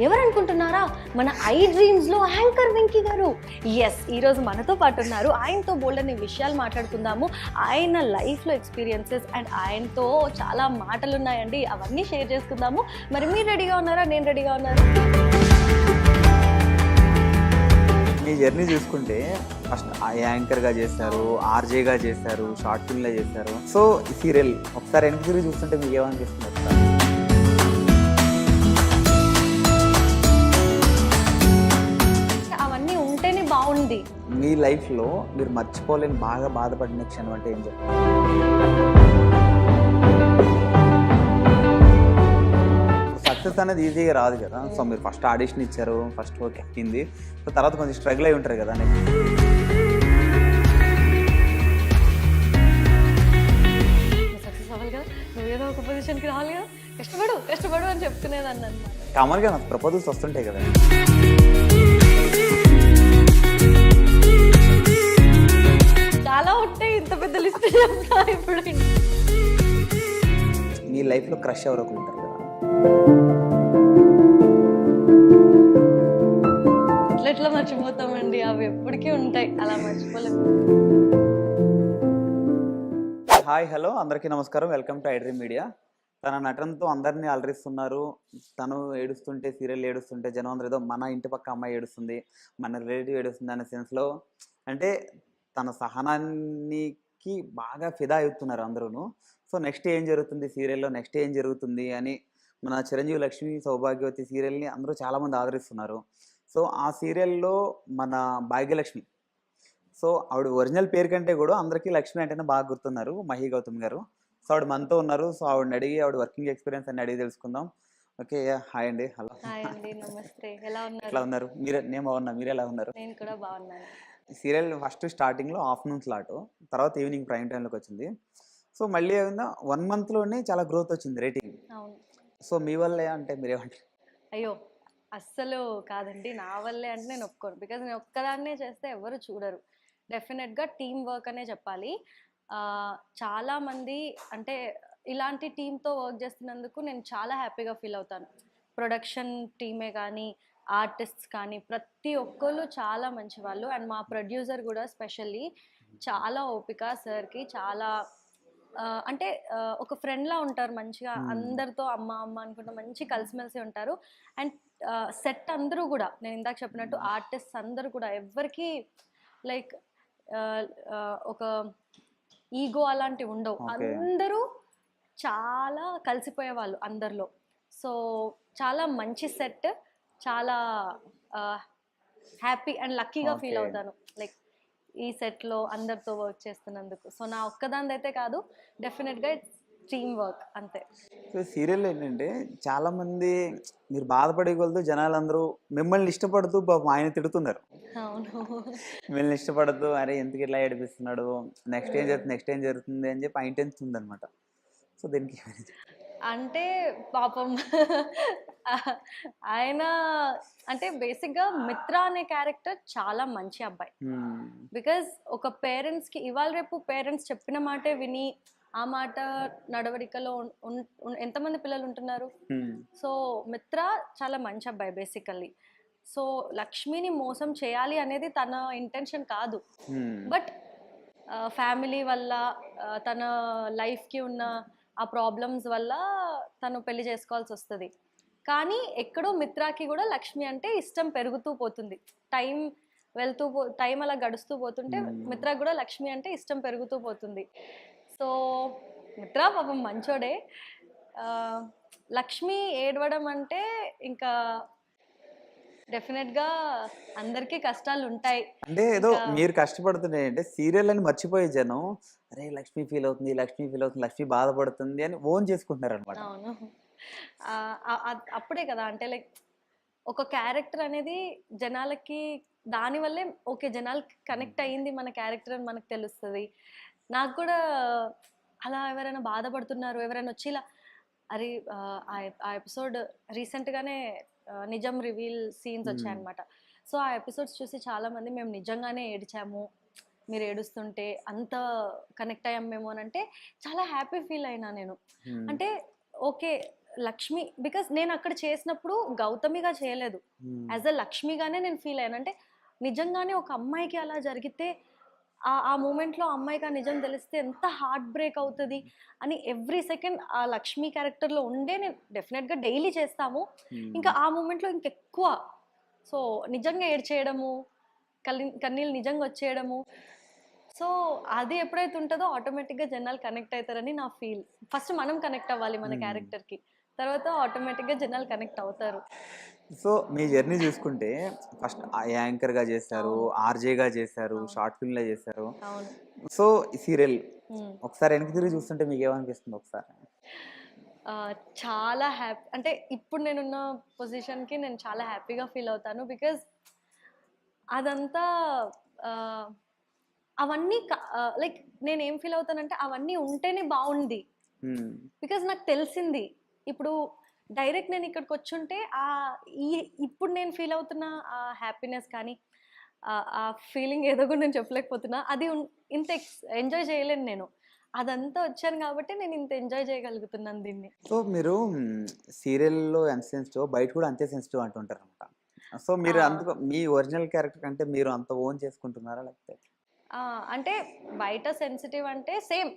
ఎవరనుకుంటున్నారా? మన I డ్రీమ్స్లో anchor Venky గారు. Yes, ఈరోజు మనతో పాటు ఉన్నారు. ఆయనతో బోల్డన్ని విషయాలు మాట్లాడుకుందాము. ఆయన లైఫ్లో ఎక్స్పీరియన్సెస్ అండ్ ఆయనతో చాలా మాటలు ఉన్నాయండి, అవన్నీ షేర్ చేసుకుందాము. మరి మీరు రెడీగా ఉన్నారా? నేను రెడీగా ఉన్నాను. మీ జర్నీ చూసుకుంటే ఫస్ట్ యాంకర్గా చేశారు, ఆర్జేగా చేశారు, షార్ట్ ఫిల్మ్లో చేశారు. సో ఈ సీరియల్ ఒకసారి వెనక్కి తిరిగి చూస్తుంటే మీకు ఏమనిపిస్తుంది? అవన్నీ ఉంటేనే బాగుంది. మీ లైఫ్లో మీరు మర్చిపోలేని బాగా బాధపడిన క్షణం అంటే ఏం చెప్తారు? సక్సెస్ అనేది ఈజీగా రాదు కదా. సో మీరు ఫస్ట్ ఆడిషన్ ఇచ్చారు, ఫస్ట్ ఓకే అయింది, సో తర్వాత కొంచెం స్ట్రగుల్ అయి ఉంటారు కదా. సక్సెస్ అవ్వాలి కదా, నువ్వు ఏదో ఒక పొజిషన్కి రావాలి కదా, కష్టపడు కష్టపడు అని చెప్తునేదాన్ని అనమాట. కామన్గా నాకు ప్రపోజల్స్ వస్తుంటాయి కదా. చాలా ఉంటాయి, ఇంత పెద్ద లిస్ట్ చెప్తా ఇప్పుడు. మీ లైఫ్లో క్రష్ ఎవరో ఒకరు ఉంటారు కదా. ఎట్లా మర్చిపోతామండి, అవి ఎప్పటికీ ఉంటాయి, అలా మర్చిపోలేము. హాయ్, హలో, అందరికీ నమస్కారం. Welcome to I dream media. తన నటనతో అందరినీ అలరిస్తున్నారు. తను ఏడుస్తుంటే, సీరియల్ ఏడుస్తుంటే జనం అందరూ ఏదో మన ఇంటి పక్క అమ్మాయి ఏడుస్తుంది, మన రిలేటివ్ ఏడుస్తుంది అనే సెన్స్లో, అంటే తన సహనానికి బాగా ఫిదా అవుతున్నారు అందరూ. సో నెక్స్ట్ ఏం జరుగుతుంది సీరియల్లో, నెక్స్ట్ ఏం జరుగుతుంది అని మన చిరంజీవి లక్ష్మి సౌభాగ్యవతి సీరియల్ని అందరూ చాలామంది ఆదరిస్తున్నారు. సో ఆ సీరియల్లో మన భాగ్యలక్ష్మి, సో ఆవిడ ఒరిజినల్ పేరు కంటే కూడా అందరికీ లక్ష్మి అంటేనే బాగా గుర్తున్నారు, మహి గౌతమ్ గారు. సో ఆవిడ మనతో ఉన్నారు. సో ఆవిడని అడిగి ఆవిడ వర్కింగ్ ఎక్స్పీరియన్స్ అని అడిగి తెలుసుకుందాం. ఓకే, హాయ్ అండి. హలో. హాయ్ అండి, నమస్తే. ఎలా ఎలా ఉన్నారు? నేను బాగున్నా, మీరు ఎలా ఉన్నారు? నేను కూడా బాగున్నాను. సీరియల్ ఫస్ట్ స్టార్టింగ్లో ఆఫ్టర్నూన్ స్లాట్, తర్వాత ఈవినింగ్ ప్రైమ్ టైంలోకి వచ్చింది. సో మళ్ళీ ఏమైందా 1 monthలోనే చాలా గ్రోత్ వచ్చింది రేటింగ్. అవును. సో మీ వల్లే అంటే మీరేమంటారు? అయ్యో, అస్సలు కాదండి, నా వల్లే అంటే నేను ఒప్పుకోను. బికాజ్ నేను ఒక్కదాన్నే చేస్తే ఎవరు చూడరు. డెఫినెట్గా టీమ్ వర్క్ అనే చెప్పాలి. చాలామంది అంటే ఇలాంటి టీంతో వర్క్ చేస్తున్నందుకు నేను చాలా హ్యాపీగా ఫీల్ అవుతాను. ప్రొడక్షన్ టీమే కానీ, ఆర్టిస్ట్స్ కానీ, ప్రతి ఒక్కళ్ళు చాలా మంచి వాళ్ళు. అండ్ మా ప్రొడ్యూసర్ కూడా స్పెషల్లీ చాలా ఓపిక. సార్కి చాలా అంటే ఒక ఫ్రెండ్లా ఉంటారు, మంచిగా అందరితో అమ్మ అమ్మ అనుకుంటూ మంచి కలిసిమెలిసి ఉంటారు. అండ్ సెట్ అందరూ కూడా నేను ఇందాక చెప్పినట్టు ఆర్టిస్ట్ అందరూ కూడా ఎవరికి లైక్ ఒక ఈగో అలాంటివి ఉండవు. అందరూ చాలా కలిసిపోయే వాళ్ళు అందరిలో. సో చాలా మంచి సెట్, చాలా హ్యాపీ అండ్ లక్కీగా ఫీల్ అవుతాను లైక్ ఈ సెట్లో అందరితో వర్క్ చేస్తున్నందుకు. సో నా ఒక్కదానిదైతే కాదు, డెఫినెట్గా ఇట్స్ టీమ్ వర్క్ అంతే. సో సీరియల్ ఏంటంటే చాలామంది మీరు బాధపడే కొలతో జనాలందరూ మిమ్మల్ని ఇష్టపడుతూ పాపం ఆయన తిడుతున్నారు. అవును, మిమ్మల్ని ఇష్టపడుతూ అరే ఎందుకు ఇట్లా ఏడిపిస్తున్నాడు, నెక్స్ట్ ఏం జరుగుతుంది అని చెప్పి ఆయన టెన్షన్ ఉందన్నమాట. సో దీనికి అంటే పాపం ఆయన అంటే బేసిక్గా మిత్ర అనే క్యారెక్టర్ చాలా మంచి అబ్బాయి. బికాజ్ ఒక పేరెంట్స్కి ఇవాళ రేపు పేరెంట్స్ చెప్పిన మాటే విని ఆ మాట నడవడికలో ఎంతమంది పిల్లలు ఉంటున్నారు. సో మిత్ర చాలా మంచి అబ్బాయి బేసికల్లీ. సో లక్ష్మిని మోసం చేయాలి అనేది తన ఇంటెన్షన్ కాదు, బట్ ఫ్యామిలీ వల్ల తన లైఫ్కి ఉన్న ఆ ప్రాబ్లమ్స్ వల్ల తను పెళ్లి చేసుకోవాల్సి వస్తుంది. కానీ ఎక్కడో మిత్రాకి కూడా లక్ష్మి అంటే ఇష్టం పెరుగుతూ పోతుంది. టైం అలా గడుస్తూ పోతుంటే మిత్రాకి కూడా లక్ష్మి అంటే ఇష్టం పెరుగుతూ పోతుంది. సో మిత్ర పాపం మంచోడే. లక్ష్మి ఏడవడం అంటే ఇంకా డెఫినెట్గా అందరికీ కష్టాలు ఉంటాయి. అంటే ఏదో మీరు కష్టపడుతున్నాయి అంటే సీరియల్ అని మర్చిపోయే జనం అరే లక్ష్మి ఫీల్ అవుతుంది, లక్ష్మి బాధపడుతుంది అని ఓన్ చేసుకుంటున్నారు అనమాట. అవును, అప్పుడే కదా అంటే లైక్ ఒక క్యారెక్టర్ అనేది జనాలకి దానివల్లే ఓకే జనాలకి కనెక్ట్ అయ్యింది మన క్యారెక్టర్ అని మనకు తెలుస్తుంది. నాకు కూడా అలా ఎవరైనా బాధపడుతున్నారు, ఎవరైనా వచ్చి ఇలా అరే ఆ ఎపిసోడ్ రీసెంట్గానే నిజం రివీల్ సీన్స్ వచ్చాయన్నమాట. సో ఆ ఎపిసోడ్స్ చూసి చాలామంది మేము నిజంగానే ఏడ్చాము, మీరు ఏడుస్తుంటే అంత కనెక్ట్ అయ్యాం మేము అని అంటే చాలా హ్యాపీ ఫీల్ అయినా నేను. అంటే ఓకే లక్ష్మి బికాస్ నేను అక్కడ చేసినప్పుడు గౌతమిగా చేయలేదు, యాజ్ అ లక్ష్మిగానే నేను ఫీల్ అయ్యాను. అంటే నిజంగానే ఒక అమ్మాయికి అలా జరిగితే ఆ మూమెంట్లో అమ్మాయికి ఆ నిజం తెలిస్తే ఎంత హార్ట్ బ్రేక్ అవుతుంది అని ఎవ్రీ సెకండ్ ఆ లక్ష్మి క్యారెక్టర్లో ఉండే నేను డెఫినెట్గా డైలీ చేస్తాము. ఇంకా ఆ మూమెంట్లో ఇంకెక్కువ సో నిజంగా ఏడ్చేయడము, కన్నీళ్ళు నిజంగా వచ్చేయడము. సో అది ఎప్పుడైతే ఉంటుందో ఆటోమేటిక్గా జనాలు కనెక్ట్ అవుతారని నా ఫీల్. ఫస్ట్ మనం కనెక్ట్ అవ్వాలి మన క్యారెక్టర్కి, తర్వాత ఆటోమేటిక్గా జనాలు కనెక్ట్ అవుతారు. సో మీ జర్నీ చూసుకుంటే ఫస్ట్ యాంకర్గా చేశారు, అవును. ఆర్జేగా చేశారు, అవును. షార్ట్ ఫిల్మ్లో చేశారు. అవును. సో ఈ సీరియల్ ఉమ్. ఒకసారి వెనక్కి తిరిగి చూస్తుంటే మీకు ఏమనిపిస్తుంది ఒకసారి? ఆ, చాలా హ్యాపీ, అంటే ఇప్పుడు నేనున్న పొజిషన్కి నేను చాలా హ్యాపీగా ఫీల్ అవుతాను. బికాజ్ అదంతా ఆ, అవన్నీ లైక్ నేను ఏం ఫీల్ అవుతానంటే అవన్నీ ఉంటేనే బాగుంది. బికాజ్ నాకు తెలిసింది ఇప్పుడు డైరెక్ట్ నేను ఇక్కడికి వచ్చుంటే ఈ ఇప్పుడు నేను ఫీల్ అవుతున్న ఆ హ్యాపీనెస్ కానీ ఆ ఫీలింగ్ ఏదో కూడా నేను చెప్పలేకపోతున్నా, అది ఇంత ఎంజాయ్ చేయలేను నేను. అదంతా వచ్చాను కాబట్టి నేను ఇంత ఎంజాయ్ చేయగలుగుతున్నాను దీన్ని. సో మీరు సీరియల్లో ఎంత సెన్సిటివ్ బయట కూడా అంతే సెన్సిటివ్ అంటుంటారు అనమాట. సో మీరు అందుకు మీ ఒరిజినల్ క్యారెక్టర్ అంటే మీరు అంత ఓన్ చేసుకుంటున్నారా లేకపోతే? అంటే బయట సెన్సిటివ్ అంటే సేమ్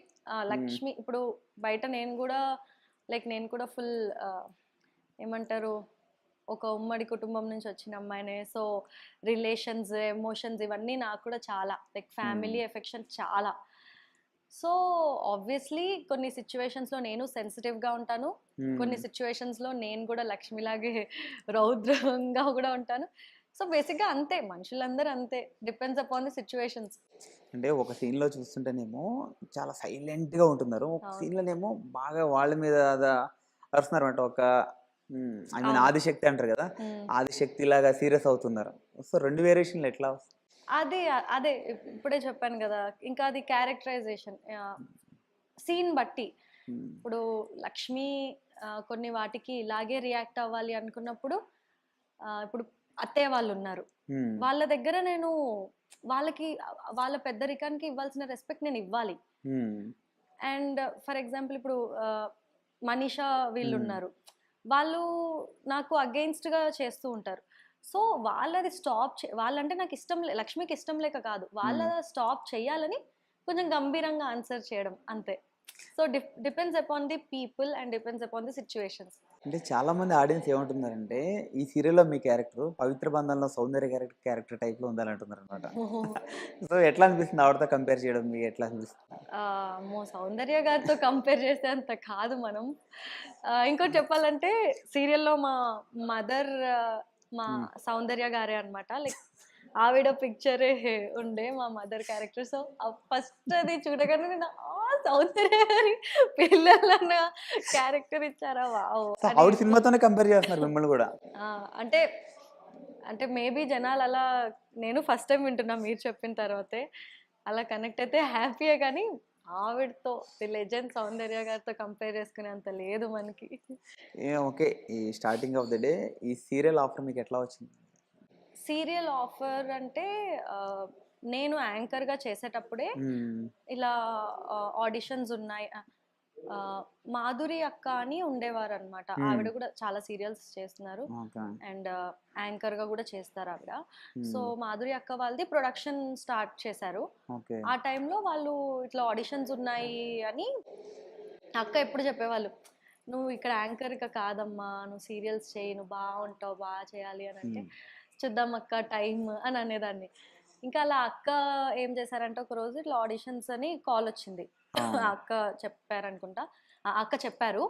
లక్ష్మి ఇప్పుడు బయట నేను కూడా నేను కూడా ఫుల్ ఏమంటారు ఒక ఉమ్మడి కుటుంబం నుంచి వచ్చిన అమ్మాయినే. సో రిలేషన్స్, ఎమోషన్స్ ఇవన్నీ నాకు కూడా చాలా ఫ్యామిలీ ఎఫెక్షన్ చాలా. సో ఆబ్వియస్లీ కొన్ని సిచ్యువేషన్స్లో నేను సెన్సిటివ్గా ఉంటాను, కొన్ని సిచ్యువేషన్స్లో నేను కూడా లక్ష్మిలాగే రౌద్రంగా కూడా ఉంటాను. సో బేసిక్గా అంతే, మనుషులందరూ అంతే, డిపెండ్స్ అపాన్ ది సిచ్యువేషన్స్. అంటే ఒక సీన్‌లో చూస్తుంటేనేమో చాలా సైలెంట్‌గా ఉంటున్నారు. ఒక అవును. సీన్‌లోనేమో బాగా వాళ్ళ మీద అరుస్తున్నారన్నమాట. ఒక ఐ మీన్ అవును. ఆదిశక్తి అంటారు కదా! ఆదిశక్తిలాగా సీరియస్ అవుతున్నారు. సో 2 వేరియేషన్‌లు ఎట్లా వస్తాయి? అదే అదే ఇప్పుడే చెప్పాను కదా, ఇంకా అది క్యారెక్టరైజేషన్ సీన్ బట్టి. హ్మ్. ఇప్పుడు లక్ష్మి కొన్ని వాటికి ఇలాగే రియాక్ట్ అవ్వాలి అనుకున్నప్పుడు ఇప్పుడు అత్తయ్య వాళ్ళు ఉన్నారు, హ్మ్. వాళ్ళ దగ్గర నేను వాళ్ళకి వాళ్ళ పెద్దరికానికి ఇవ్వాల్సిన రెస్పెక్ట్ నేను ఇవ్వాలి. హ్మ్. అండ్ ఫర్ ఎగ్జాంపుల్ ఇప్పుడు మనీషా వీళ్ళు హ్మ్. ఉన్నారు, వాళ్ళు నాకు అగెయిన్స్ట్గా చేస్తూ ఉంటారు. సో వాళ్ళది స్టాప్ వాళ్ళంటే నాకు ఇష్టం లక్ష్మికి ఇష్టం లేక కాదు, వాళ్ళ స్టాప్ చేయాలని కొంచెం గంభీరంగా ఆన్సర్ చేయడం అంతే. So depends upon the people and depends upon the situations. అంటే చాలామంది ఆడియన్స్ ఏమంటున్నారంటే, ఈ సీరియల్‌లో మీ క్యారెక్టర్ 'పవిత్ర బంధంలో' సౌందర్య క్యారెక్టర్ టైప్‌లో ఉండాలంటున్నారనమాట. సో ఎట్లా అనిపిస్తుంది ఆవిడతో కంపేర్ చేయడం మీకు ఎట్లా అనిపిస్తుంది? అమ్మో! సౌందర్య గారితో కంపేర్ చేస్తే అంత కాదు మనం. ఇంకోటి చెప్పాలంటే సీరియల్‌లో మా మదర్ మా సౌందర్య గారే అన్నమాట. ఆవిడ పిక్చరే ఉండే మా మదర్ క్యారెక్టర్. సో ఫస్ట్ అది చూడగానే నేను సౌందర్య గారి పిల్లలన్న క్యారెక్టర్ ఇచ్చారా వావ్! సో అని ఆవిడ సినిమాతోనే కంపేర్ చేస్తున్నారు మిమ్మల్ని గూడా. అంటే అంటే మేబీ జనాలు అలా, నేను ఫస్ట్ టైం వింటున్నా మీరు చెప్పిన తర్వాతే. అలా కనెక్ట్ అయితే హ్యాపీయే కానీ ఆవిడతో ది లెజెండ్ సౌందర్య గారితో కంపేర్ చేసుకునేంత లేదు మనకి. ఓకే. ఈ స్టార్టింగ్ ఆఫ్ ద డే ఈ సీరియల్ ఆఫర్ మీకు ఎట్లా వచ్చింది? సీరియల్ ఆఫర్ అంటే నేను యాంకర్గా చేసేటప్పుడే హ్మ్. ఇలా ఆడిషన్స్ ఉన్నాయి. మాధురి అక్క అని ఉండేవారు అనమాట, ఆవిడ కూడా చాలా సీరియల్స్ చేస్తున్నారు ఓకే. అండ్ యాంకర్గా కూడా చేస్తారు ఆవిడ. సో మాధురి అక్క వాళ్ళది ప్రొడక్షన్ స్టార్ట్ చేశారు. ఓకే. ఆ టైంలో వాళ్ళు ఇట్లా ఆడిషన్స్ ఉన్నాయి అని అక్క ఎప్పుడు చెప్పేవాళ్ళు, నువ్వు ఇక్కడ యాంకర్గా కాదమ్మా, నువ్వు సీరియల్స్ చేయి, నువ్వు బాగుంటావు, బాగా చేయాలి అని అంటే చూద్దాం అక్క టైం అని అనేదాన్ని. ఇంకా అలా అక్క ఏం చేశారంటే ఒకరోజు ఇట్లా ఆడిషన్స్ అని కాల్ వచ్చింది. అక్క చెప్పారనుకుంటా, అక్క చెప్పారు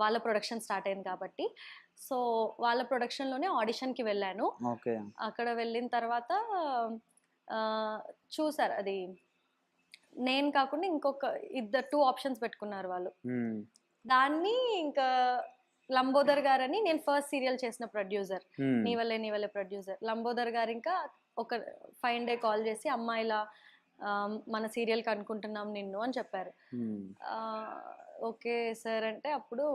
వాళ్ళ ప్రొడక్షన్ స్టార్ట్ అయింది కాబట్టి. సో వాళ్ళ ప్రొడక్షన్లోనే ఆడిషన్కి వెళ్ళాను. ఓకే. అక్కడ వెళ్ళిన తర్వాత చూసారు అది నేను కాకుండా ఇంకొక ఇద్దరు 2 ఆప్షన్స్ పెట్టుకున్నారు వాళ్ళు. దాన్ని ఇంకా లంబోదర్ గారని నేను ఫస్ట్ సీరియల్ చేసిన ప్రొడ్యూసర్, నీ వల్లే ప్రొడ్యూసర్ లంబోదర్ గారు ఇంకా ఒక ఫైన్ డే కాల్ చేసి అమ్మా ఇలా మన సీరియల్కి అనుకుంటున్నాం నిన్ను అని చెప్పారు. ఓకే సార్ అంటే అప్పుడు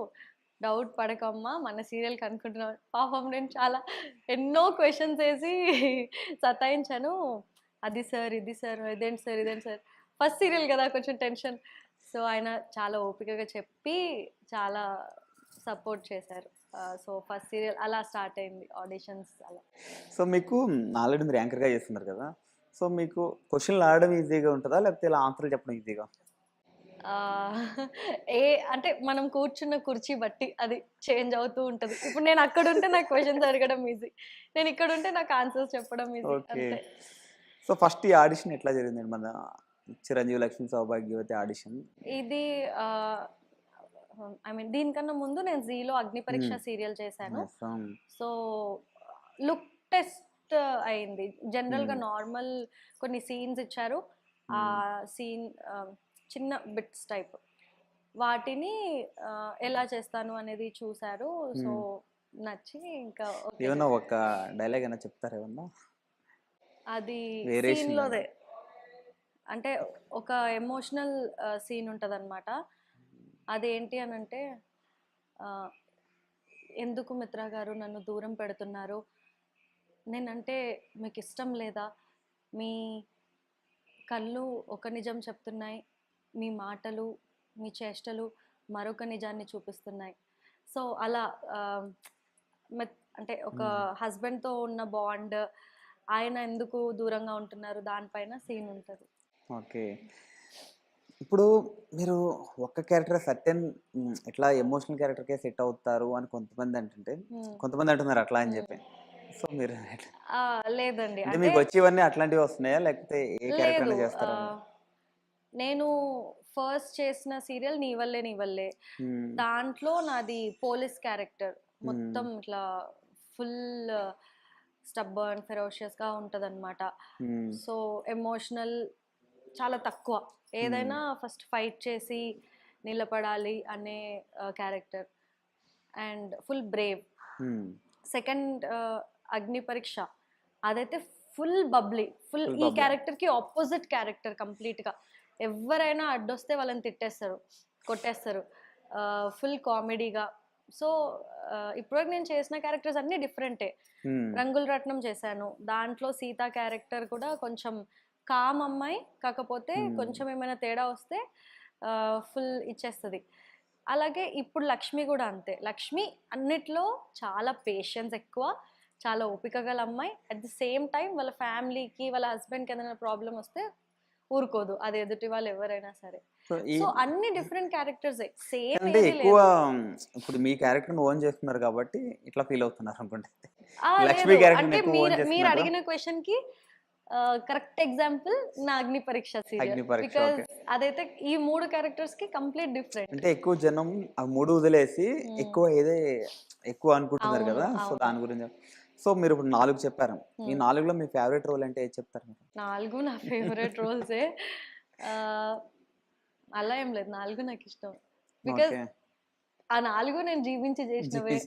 డౌట్ పడకమ్మా మన సీరియల్కి అనుకుంటున్నాం. పాపం నేను చాలా ఎన్నో క్వశ్చన్స్ వేసి సతాయించాను. అది సార్ ఇది సార్ ఇదేంటి సార్ ఇదేంటి సార్, ఫస్ట్ సీరియల్ కదా కొంచెం టెన్షన్. సో ఆయన చాలా ఓపికగా చెప్పి చాలా సపోర్ట్ చేశారు. సో ఫస్ట్ సీరియల్ అలా స్టార్ట్ అయింది ఆడిషన్స్ అలా. సో మీకు ఆల్రెడీ మీరు యాంకర్గా చేస్తున్నారు కదా, సో మీకు క్వశ్చన్లు ఆడడం ఈజీగా ఉంటుందా, లేకపోతే ఇలా ఆన్సర్లు చెప్పడం ఈజీగా? ఆహ్, ఏ అంటే మనం కూర్చున్న కుర్చీ బట్టి అది చేంజ్ అవుతూ ఉంటది. ఇప్పుడు నేను అక్కడుంటే నాకు క్వెషన్స్ అడగడం ఈజీ. నేను ఇక్కడుంటే నాకు ఆన్సర్స్ చెప్పడం ఈజీ ఓకే. అంతే. సో ఫస్ట్ ఈ ఆడిషన్ ఎట్లా జరిగిందండి? మన చిరంజీవి లక్ష్మి సౌభాగ్యవతి ఆడిషన్. ఇది ఐ మీన్ దీనికన్నా ముందు నేను జీలో అగ్ని పరీక్ష సీరియల్ చేశాను. సో లుక్ టెస్ట్ అయింది. జనరల్‌గా నార్మల్ కొన్ని సీన్స్ ఇచ్చారు. ఆ సీన్ చిన్న బిట్స్ టైప్. వాటిని ఎలా చేస్తాను అనేది చూసారు. సో నచ్చి ఇంకా ఓకే. ఏమన్నా ఒక డైలాగ్ అయినా చెప్తారా ఏమన్నా? అది వేరియేషన్ సీన్‌లోదే. అంటే ఒక ఎమోషనల్ సీన్ ఉంటదనమాట. అదేంటి అనంటే ఆహ్, ఎందుకు మిత్ర గారు నన్ను దూరం పెడుతున్నారు? నేనంటే మీకిష్టం లేదా? మీ కళ్ళు ఒక నిజం చెప్తున్నాయి. మీ మాటలు, మీ చేష్టలు మరొక నిజాన్ని చూపిస్తున్నాయి. సో అలా అంటే ఒక హస్బెండ్‌తో ఉన్న బాండ్, ఆయన ఎందుకు దూరంగా ఉంటున్నారు దానిపైన సీన్ ఉంటది. ఓకే. ఇప్పుడు మీరు ఒక్క క్యారెక్టర్ సర్టెన్ ఇట్లా ఎమోషనల్ క్యారెక్టర్‌కే సెట్ అవుతారు అని కొంతమంది అంటుంటే, హ్మ్. కొంతమంది అంటున్నారు అట్లా అని చెప్పి. సో మీరు ఎట్లా? లేదండి. అంటే అంటే మీకు వచ్చేవన్నీ అట్లాంటివి వస్తున్నాయా? లేకపోతే ఏ క్యారెక్టర్ లేదు. అయినా చేస్తారా? నేను ఫస్ట్ చేసిన సీరియల్ 'నీ వల్లే నీ వల్లే'. హ్మ్. దాంట్లో నాది పోలీస్ క్యారెక్టర్. హ్మ్. మొత్తం ఇట్లా ఫుల్ స్టబ్బర్న్, ఫెరోషియస్‌గా ఉంటదనమాట. హ్మ్. సో ఎమోషనల్ చాలా తక్కువ. ఏదైనా ఫస్ట్ ఫైట్ చేసి నిలబడాలి అనే క్యారెక్టర్. And full Brave. హ్మ్. సెకండ్ 'అగ్ని పరీక్ష' అదైతే ఫుల్ బబ్లీ. ఫుల్ ఫుల్ ఈ బబ్లీ. క్యారెక్టర్‌కి ఆపోజిట్ క్యారెక్టర్ కంప్లీట్‌గా. ఎవ్వరైనా అడ్డొస్తే వాళ్ళని తిట్టేస్తారు, కొట్టేస్తారు. ఫుల్ కామెడీగా. సో ఇప్పటివరకు నేను చేసిన క్యారెక్టర్స్ అన్నీ డిఫరెంటే. హ్మ్. 'రంగుల రత్నం' చేశాను. దాంట్లో సీత క్యారెక్టర్ కూడా కొంచెం కామ్ అమ్మాయి. కాకపోతే కొంచెం ఏమైనా తేడా వస్తే ఫుల్ ఇచ్చేస్తది. అలాగే ఇప్పుడు 'లక్ష్మి' గూడా అంతే. 'లక్ష్మి' అన్నిట్లో చాలా పేషెన్స్ ఎక్కువ. చాలా ఓపిక గల అమ్మాయి. అట్ ది సేమ్ టైమ్ వాళ్ళ ఫ్యామిలీకి, వాళ్ళ హస్బెండ్‌కి ఏదైనా ప్రాబ్లమ్ వస్తే ఊరుకోదు. అది ఎదుటి వాళ్ళు ఎవరైనా సరే. సో ఈ సో అన్ని డిఫరెంట్ క్యారెక్టర్సే. సేమ్ అంటే ఏది ఎక్కువ లేదు. ఇప్పుడు మీ క్యారెక్టర్‌ని ఓన్ చేస్తున్నారు కాబట్టి ఇట్లా ఫీల్ అవుతున్నారు అనుకుంటా. లేదు. లక్ష్మి క్యారెక్టర్‌ని అంటే ఎక్కువ ఓన్ మీరు మీరు చేస్తున్నారు. అడిగిన క్వెషన్‌కి కరెక్ట్ ఎగ్జాంపుల్ నా 'అగ్ని పరీక్ష' సీరియల్. అగ్ని పరీక్ష. Because okay. అదైతే ఈ 3 క్యారెక్టర్స్‌కి కంప్లీట్ డిఫరెంట్. అంటే ఎక్కువ జనం ఆ 3 వదిలేసి హ్మ్. ఎక్కువ ఎక్కువ అనుకుంటున్నారు అవును. కదా! సో అవును. దాని గురించి. సో మీరు ఇప్పుడు 4 చెప్పారు. ఈ హ్మ్. 4లో మీ ఫేవరెట్ రోల్ అంటే ఏది చెప్తారు మీరు? 4 నా ఫేవరెట్ రోల్సే. ఆహ్, అలా ఏం లేదు. 4 నాకిష్టం. Because okay. ఆ 4 నేను జీవించి జేసినవే. జీవిస్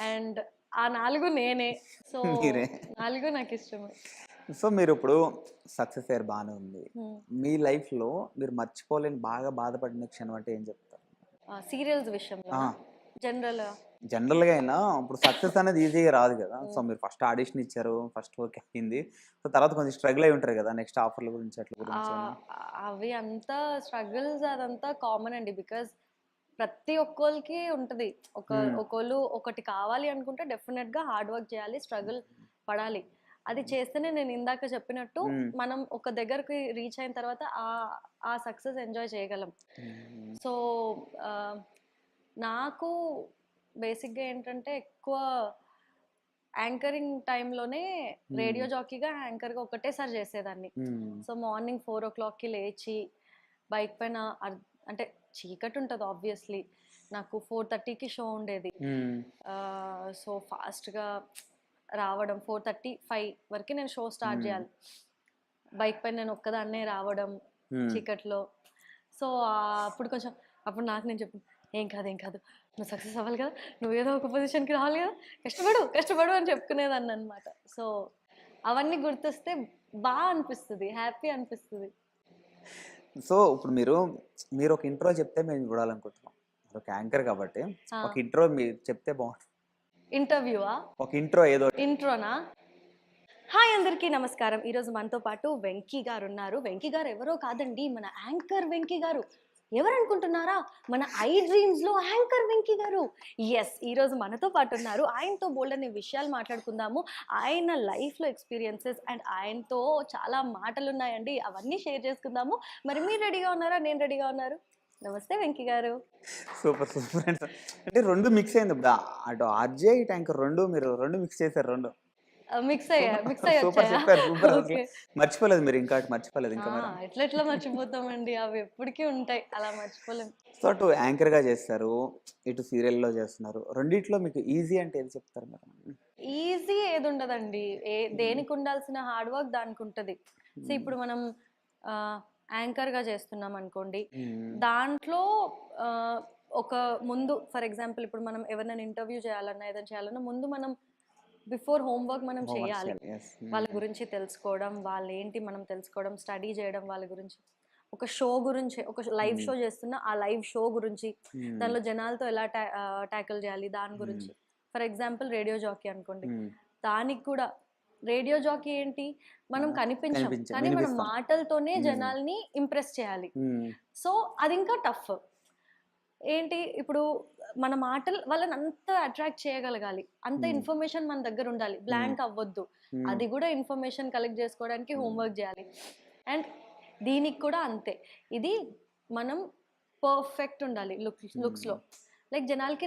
అండ్ ఆ 4 నేనే. సో మీరే. 4 నాకిష్టమే. సో మీరిప్పుడు సక్సెస్ అయ్యారు బానే ఉంది. హ్మ్. మీ లైఫ్‌లో మీరు మర్చిపోలేని బాగా బాధపడిన క్షణం అంటే ఏం చెప్తారు? సీరియల్స్ ఆ! విషయంలోనా? జనరల్‌గా? జనరల్‌గా అయినా ఇప్పుడు సక్సెస్ అనేది ఈజీగా రాదు కదా! సో హ్మ్. మీరు ఫస్ట్ ఆడిషన్ ఇచ్చారు. ఫస్ట్ ఓకే అయింది. సో తర్వాత కొంచెం స్ట్రగుల్ అయ్యి ఉంటారు కదా! నెక్స్ట్ ఆఫర్‌ల గురించి అట్ల గురించి ఏమన్నా? ఆహ్, అవి అంతా స్ట్రగుల్స్ అదంతా కామన్ అండి. బికాజ్ ప్రతి ఒక్కోళ్ళకి ఉంటది. హ్మ్. ఒక్కోళ్ళు ఒకటి కావాలి అనుకుంటే డెఫినెట్‌గా హార్డ్ వర్క్ చేయాలి. స్ట్రగుల్ పడాలి. అది చేస్తేనే నేను ఇందాక చెప్పినట్టు హ్మ్. మనం ఒక దగ్గరికి రీచ్ అయిన తర్వాత ఆ సక్సెస్ ఎంజాయ్ చేయగలం. హ్మ్. సో ఆహ్, నాకు బేసిక్‌గా ఏంటంటే ఎక్కువ యాంకరింగ్ టైంలోనే రేడియో హ్మ్. జాకీగా, యాంకర్‌గా ఒకటేసారి చేసేదాన్ని. హ్మ్. సో మార్నింగ్ 4:00కి లేచి బైక్ పైన అంటే చీకటుంటది ఆబ్వియస్‌లీ. నాకు 4:30కి షో ఉండేది. హ్మ్. సో ఫాస్ట్‌గా రావడం 4:30, 5 వరకి నేను షో స్టార్ట్ హ్మ్. జేయాలి. బైక్ పైన నేను ఒక్కదాన్నే రావడం హ్మ్. చీకట్లో. సో అప్పుడు కొంచెం అప్పుడు నాకు నేను చెప్పాను, "ఏం కాదు, ఏం కాదు. నువ్వు సక్సెస్ అవ్వాలి కదా! నువ్వేదో ఒక పొజిషన్‌కి రావాలి కదా! కష్టపడు, కష్టపడు" అని చెప్పుకునేదాన్ననమాట. సో అవన్నీ గుర్తొస్తే అనిపిస్తది. హ్యాపీ అనిపిస్తది. సో ఇప్పుడు మీరు ఒక ఇంట్రో చెప్తే మేము చూడాలనుకుంటున్నాం. ఒక యాంకర్ కాబట్టి ఆ! ఒక ఇంట్రో మీరు చెప్తే బావుంటది. ఇంటర్వ్యూవా? ఒక ఇంట్రో ఏదోటి. ఇంట్రోనా? హాయ్ అందరికీ నమస్కారం. ఈరోజు మనతో పాటు వెంకీ గారున్నారు. వెంకీ గారు ఎవరో కాదండి మన యాంకర్ వెంకీ గారు. ఎవరు అనుకుంటున్నారా? మన ఐ డ్రీమ్స్‌లో యాంకర్ వెంకీ గారు. యెస్! ఈరోజు మనతో పాటు ఉన్నారు. ఆయనతో బోలెడన్ని విషయాలు మాట్లాడుకుందాము. ఆయన లైఫ్‌లో ఎక్స్‌పీరియన్సెస్ అండ్ ఆయనతో చాలా మాటలున్నాయండి. అవన్నీ షేర్ చేసుకుందాము. మరి మీరు రెడీగా ఉన్నారా? నేను రెడీగా ఉన్నారు. నమస్తే వెంకీ గారు. సూపర్ సూపర్ అండి. అంటే 2 మిక్స్ అయింది ఇప్పుడు. అటు ఆర్‌జే, ఇటు యాంకర్ 2 మీరు 2 మిక్స్ చేశారు 2. మిక్స్ సూపర్ అయ్యి సూపర్ వచ్చాయా? చెప్పారు. సూపర్ అసలు. ఓకే. మర్చిపోలేదు మీరు ఇంకా అటు మర్చిపోలేదు ఆ! ఇంకా మీరు. ఎట్లెట్లా మర్చిపోతామండి. అవి ఎప్పటికీ ఉంటాయి. అలా మర్చిపోలేం. సో అటు యాంకర్‌గా చేస్తారు. ఇటు సీరియల్‌లో చేస్తున్నారు. రెండిట్లో మీకు ఈజీ అంటే ఏది చెప్తారు మీరు? ఈజీ ఏదుండదండి. దేనికి ఉండాల్సిన హార్డ్ వర్క్ దానికుంటది. ఇప్పుడు మనం ఆహ్, యాంకర్‌గా చేస్తున్నామనుకోండి. హ్మ్. దాంట్లో ఆహ్, ఒక ముందు ఫర్ ఎగ్జాంపుల్ ఇప్పుడు మనం ఎవరినైనా ఇంటర్వ్యూ చేయాలన్నా, ఏదైనా చేయాలన్నా ముందు మనం బిఫోర్ హోంవర్క్ మనం హోంవర్క్ చేయాలి. చేయాలి. యెస్. వాళ్ళ గురించి తెలుసుకోవడం, వాళ్ళేంటి మనం తెలుసుకోవడం, స్టడీ చేయడం వాళ్ళ గురించి. ఒక షో గురించి ఒక లైవ్ షో చేస్తున్నా, ఆ లైవ్ షో గురించి, హ్మ్. దానిలో జనాలతో ఎలా టాకిల్ చేయాలి దాని హ్మ్. గురించి. ఫర్ ఎగ్జాంపుల్ రేడియో జాకీ అనుకోండి. హ్మ్. దానికి కూడా రేడియో జాకీ ఏంటి? మనం కనిపించం. కనిపించం. కానీ మన వినిపిస్తాం. మాటలతోనే హ్మ్. జనాల్ని ఇంప్రెస్ చేయాలి. హ్మ్. సో, అది ఇంకా టఫ్. ఏంటి ఇప్పుడు మన మాటలు వాళ్ళని అంత అట్రాక్ట్ చేయగలగాలి. అంత హ్మ్. ఇన్ఫర్మేషన్ మన దగ్గర ఉండాలి. హ్మ్. బ్లాంక్ అవ్వొద్దు. హ్మ్. అది కూడా ఇన్ఫర్మేషన్ కలెక్ట్ చేసుకోవడానికి హ్మ్. హోంవర్క్ చేయాలి. అండ్ దీనికి కూడా అంతే. ఇది మనం పర్ఫెక్ట్ ఉండాలి లుక్స్‌లో. హ్మ్. లైక్ జనాలకి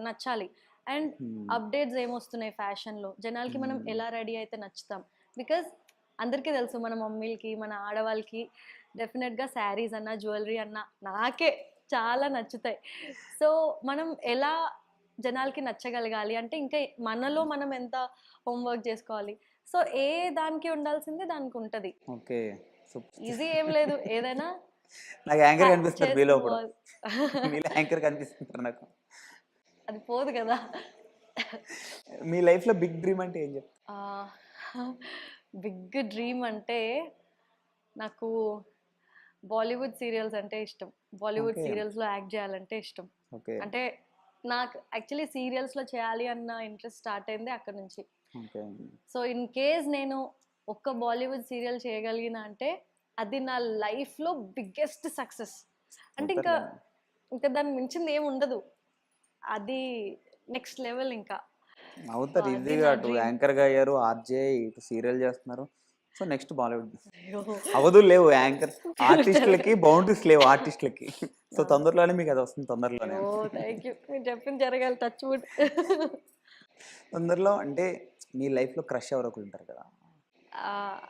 నచ్చాలి. అండ్ హ్మ్. అప్డేట్స్ ఏమొస్తున్నాయి ఫ్యాషన్‌లో. జనాలకి మనం హ్మ్. ఎలా రెడీ అయితే నచ్చుతాం. బికాజ్ అందరికీ తెలుసు మన మమ్మీలకి, మన ఆడవాళ్ళకి డెఫినెట్‌గా శారీస్ అన్నా, జ్యువెలరీ అన్నా నాకే చాలా నచ్చుతాయి. సో, మనం ఎలా జనాలకి నచ్చగలగాలి అంటే ఇంకా మనలో మనం ఎంత హోంవర్క్ చేసుకోవాలి. సో, ఏ దానికి ఉండాల్సింది దానికుంటది. ఓకే. సూపర్. ఈజీ ఏం లేదు. ఏదైనా నాకు యాంకర్ కనిపిస్తున్నారు మీలో ఇప్పుడు. చేసుకోవాలి. మీలో యాంకర్ కనిపిస్తున్నారు నాకు. అది పోదు కదా! మీ లైఫ్‌లో బిగ్ డ్రీమ్ అంటే ఏం చెప్తారు? బిగ్ డ్రీమ్ అంటే నాకు బాలీవుడ్ సీరియల్స్ అంటే ఇష్టం. బాలీవుడ్ ఓకే. సీరియల్స్‌లో యాక్ట్ చేయాలంటే ఇష్టం. ఓకే. అంటే నాకు యాక్చువల్లీ సీరియల్స్‌లో చేయాలి అన్న ఇంట్రెస్ట్ స్టార్ట్ అయిందే అక్కడి నుంచి. ఓకే. సో, ఇన్ కేస్ నేను ఒక్క బాలీవుడ్ సీరియల్ చేయగలిగిన అంటే అది నా లైఫ్‌లో బిగ్గెస్ట్ సక్సెస్. అంటే ఇంకా, అవుతారులెండి. ఇంకా దానికి మించింది ఏమి ఉండదు. అది నెక్స్ట్ లెవెల్ ఇంకా. సో, అవుతారు అది ఈజీగా నా అటు డ్రీమ్. యాంకర్‌గా అయ్యారు. ఆర్‌జే ఇటు సీరియల్ చేస్తున్నారు. So next Bollywood. అయ్యో! అవధులు లేవు యాంకర్ తెలుసు. ఆర్టిస్ట్‌లకి బౌండరీస్ లేవు ఆర్టిస్ట్‌లకి. సో ఆ! తొందరలోనే మీకు అది వస్తుంది తొందరలోనే. అయ్యో! Thank you. మీరు చెప్పింది జరగాలి టచ్ వుడ్. తొందరలో అంటే మీ లైఫ్‌లో క్రష్ ఎవరో ఒకళ్ళు ఉంటారు కదా!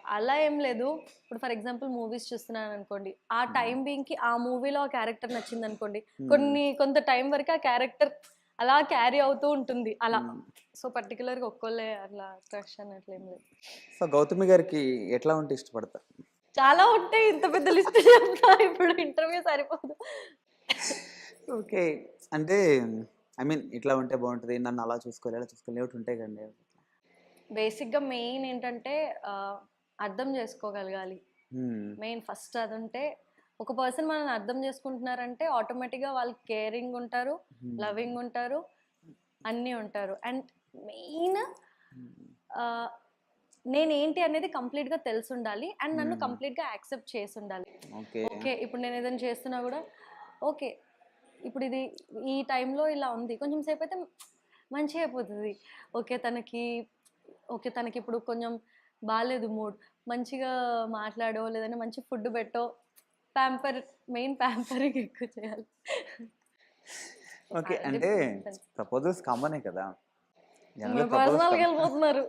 అలా ఏం లేదు. ఇప్పుడు ఫర్ ఎగ్జాంపుల్ మూవీస్ చూస్తున్నాననుకోండి. ఆ హ్మ్. టైమ్ బీయింగ్‌కి ఆ మూవీలో ఆ క్యారెక్టర్ నచ్చిందనుకోండి. హ్మ్. కొంత టైం వరకు ఆ క్యారెక్టర్ అలా క్యారీ అవుతూ ఉంటుంది అలా. హ్మ్. సో, పర్టిక్యులర్‌గా ఒక్కళ్ళే అట్లా క్రష్ అన్నట్లేం లేదు. సో గౌతమి గారికి ఎట్లా ఉంటే ఇష్టపడతారు? చాలా ఉంటాయి. ఇంత పెద్ద లిస్ట్ చెప్తా ఇప్పుడు ఇంటర్వ్యూ సరిపోదు. ఓకే. అంటే ఐ మీన్ ఇట్లా ఉంటే బావుంటది. నన్ను అలా చూసుకోవాలి, ఇలా చూసుకోవాలి ఒకటి ఉంటాయి కదండీ. బేసిక్‌గా మెయిన్ ఏంటంటే అర్థం చేసుకోగలగాలి. హ్మ్. మెయిన్ ఫస్ట్ అదుంటే ఒక పర్సన్ మనల్ని అర్థం చేసుకుంటున్నారంటే ఆటోమేటిక్‌గా వాళ్ళు కేరింగ్ ఉంటారు, హ్మ్. లవింగ్ ఉంటారు, అన్నీ ఉంటారు. అండ్ మెయిన్ హ్మ్. ఆహ్, నేనేంటి అనేది కంప్లీట్‌గా తెలిసుండాలి. అండ్ నన్ను హ్మ్. కంప్లీట్‌గా యాక్సెప్ట్ చేసుండాలి. ఓకే. ఓకే. ఇప్పుడు నేను ఏదైనా చేస్తున్నా గూడా ఓకే. ఇప్పుడు ఇది ఈ టైంలో ఇలా ఉంది. కొంచెం సేపయితే మంచిగా అయిపోతది. ఓకే. తనకిప్పుడు కొంచెం బాలేదు మూడ్. మంచిగా మాట్లాడో, లేదంటే మంచి ఫుడ్ పెట్టో, ప్యాంపర్ మెయిన్ ప్యాంపరింగ్ ఎక్కువ చేయాలి. ఓకే. అది అంటే డిపెండ్స్. ప్రపోజల్స్ కామనే కదా! జనరల్‌గా మీరు ప్రపోజల్స్ పర్సనల్‌గెళ్ళిపోతున్నారు.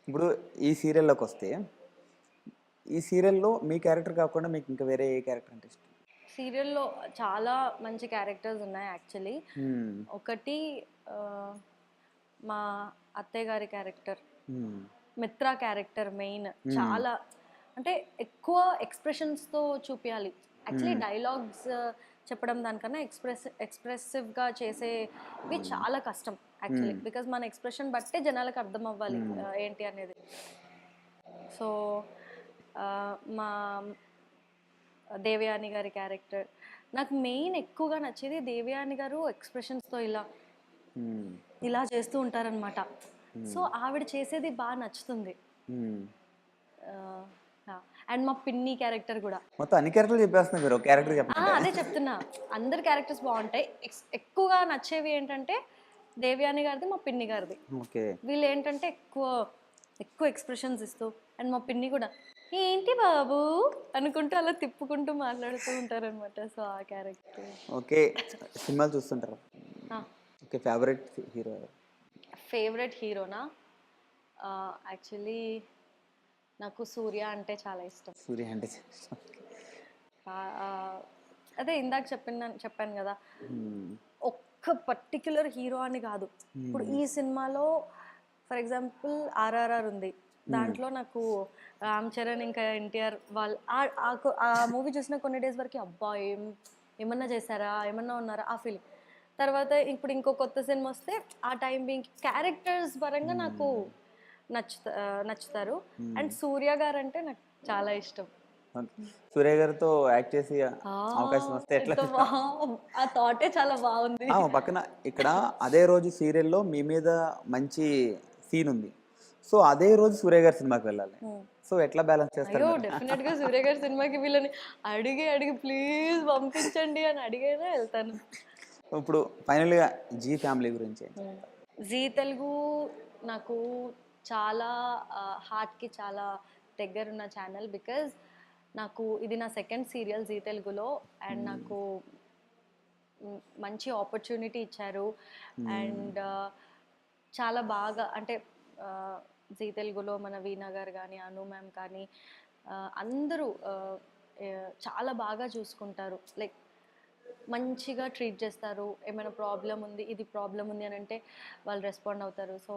ఇప్పుడు ఈ సీరియల్‌లోకొస్తే, ఈ సీరియల్‌లో మీ క్యారెక్టర్ కాకుండా మీకు ఇంకా వేరే ఏ క్యారెక్టర్ అంటే ఇష్టం? సీరియల్‌లో చాలా మంచి క్యారెక్టర్స్ ఉన్నాయి యాక్చువల్లీ. హ్మ్. ఒకటి ఆహ్, మా అత్తయ్య గారి క్యారెక్టర్. హ్మ్. మిత్ర క్యారెక్టర్ మెయిన్. హ్మ్. చాలా అంటే ఎక్కువ ఎక్స్‌ప్రెషన్స్‌తో చూపియాలి. యాక్చువల్లీ హ్మ్. డైలాగ్స్ చెప్పడం దానికన్నా ఎక్స్‌ప్రెసివ్‌గా చేసేవి హ్మ్. చాలా కష్టం యాక్చువల్లీ. హ్మ్. బికాజ్ మన ఎక్స్‌ప్రెషన్ బట్టే జనాలకు అర్థం అవ్వాలి హ్మ్. ఏంటి అనేది. సో, మా దేవయాని గారి క్యారెక్టర్. నాకు మెయిన్ ఎక్కువగా నచ్చేది దేవయాని గారు ఎక్స్‌ప్రెషన్స్‌తో హ్మ్. ఇలా చేస్తూ ఉంటారనమాట. సో, హ్మ్. ఆవిడ చేసేది బా నచ్చుతుంది. హ్మ్. ఆహ్, ఆ! అండ్ మా పిన్ని క్యారెక్టర్ కూడా. మొత్తం అన్ని క్యారెక్టర్లు చెప్పేస్తున్నారు మీరు, ఒక క్యారెక్టర్ చెప్పండి. అదే చెప్తున్నా, అందరి క్యారెక్టర్స్ బాగుంటాయి. ఎక్కువగా నచ్చేవి ఏంటంటే దేవ్యాని గారిది, మా పిన్ని గారిది. ఓకే. వీళ్ళు ఏంటంటే ఎక్కువ ఎక్కువ ఎక్స్ప్రెషన్స్ ఇస్తూ, అండ్ మా పిన్ని కూడా ఏంటి బాబు అనుకుంటూ అలా తిప్పుకుంటూ మాట్లాడుతూ ఉంటారనమాట. సో ఆ క్యారెక్టర్. ఓకే. సినిమాలు చూస్తుంటారు. ఓకే. Favourite hero? ఫేవరెట్ హీరోనా? యాక్చువల్లీ నాకు సూర్య అంటే చాలా ఇష్టం. సూర్య అంటే ఆ, అదే ఇందాక చెప్పాను కదా, ఒక్క పర్టిక్యులర్ హీరో అని కాదు. ఇప్పుడు ఈ సినిమాలో ఫర్ ఎగ్జాంపుల్ ఆర్ఆర్ఆర్ ఉంది, దాంట్లో నాకు రామ్ చరణ్ ఇంకా ఎన్టీఆర్ వాళ్ళు ఆ మూవీ చూసిన కొన్ని డేస్ వరకు అబ్బా ఏమన్నా చేశారా, ఏమన్నా ఉన్నారా ఆ ఫీలింగ్. తర్వాత ఇప్పుడు ఇంకో కొత్త సినిమా వస్తే ఆ టైం బీయింగ్ క్యారెక్టర్స్ పరంగా నాకు నచ్చుతారు. అండ్ సూర్య గారు అంటే నాకు చాలా ఇష్టం. సూర్య గారితో యాక్ట్ చేసి అవకాశం వస్తే ఎట్లా? ఆ థాటే చాలా బాగుంది. పక్కన ఇక్కడ అదే రోజు సీరియల్లో మీ మీద మంచి సీన్ ఉంది, సో అదే రోజు సూర్య గారి సినిమాకి వెళ్ళాలి, సో ఎట్లా బ్యాలెన్స్ చేస్తారు? అయ్యో డెఫినెట్ గా సూర్య గారి సినిమాకి వీళ్ళని అడిగి ప్లీజ్ పంపించండి అని అడిగైనా వెళ్తాను. ఇప్పుడు ఫైనల్గా జీ ఫ్యామిలీ గురించి. జీ తెలుగు నాకు చాలా హార్ట్కి చాలా దగ్గరున్న ఛానల్. బికాజ్ నాకు ఇది నా సెకండ్ సీరియల్ జీ తెలుగులో, అండ్ నాకు మంచి ఆపర్చునిటీ ఇచ్చారు. అండ్ చాలా బాగా అంటే జీ తెలుగులో మన వీణా గారు కానీ, అను మ్యామ్ కానీ అందరూ చాలా బాగా చూసుకుంటారు. లైక్ మంచిగా ట్రీట్ చేస్తారు. ఏమైనా ప్రాబ్లం ఉంది, ఇది ప్రాబ్లం ఉంది అని అంటే వాళ్ళు రెస్పాండ్ అవుతారు. సో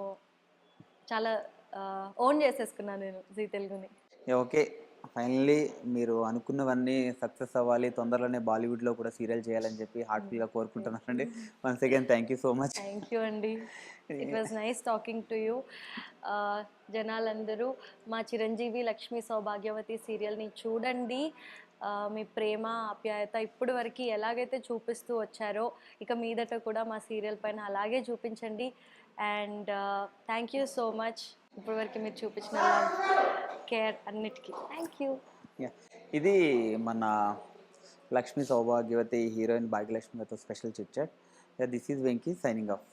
చాలా ఓన్ చేసేసుకున్నాను నేను జీ తెలుగుని. ఓకే. ఫైనల్లీ మీరు అనుకున్నవన్నీ సక్సెస్ అవ్వాలి, తొందరలోనే బాలీవుడ్లో కూడా సీరియల్ చేయాలని చెప్పి హార్ట్ఫుల్గా కోరుకుంటున్నానండి. Once again thank you so much. Thank you అండి. It was nice talking to you. జనాలందరూ మా చిరంజీవి లక్ష్మీ సౌభాగ్యవతి సీరియల్ని చూడండి. మీ ప్రేమ ఆప్యాయత ఇప్పటి వరకు ఎలాగైతే చూపిస్తూ వచ్చారో ఇక మీదట కూడా మా సీరియల్ పైన అలాగే చూపించండి. And thank you so much ఇప్పటి వరకు మీరు చూపించిన కేర్ అన్నిటికీ థ్యాంక్ యూ. ఇది మన లక్ష్మీ సౌభాగ్యవతి హీరోయిన్ భాగ్యలక్ష్మి గారితో special chit chat. This is Venky signing of.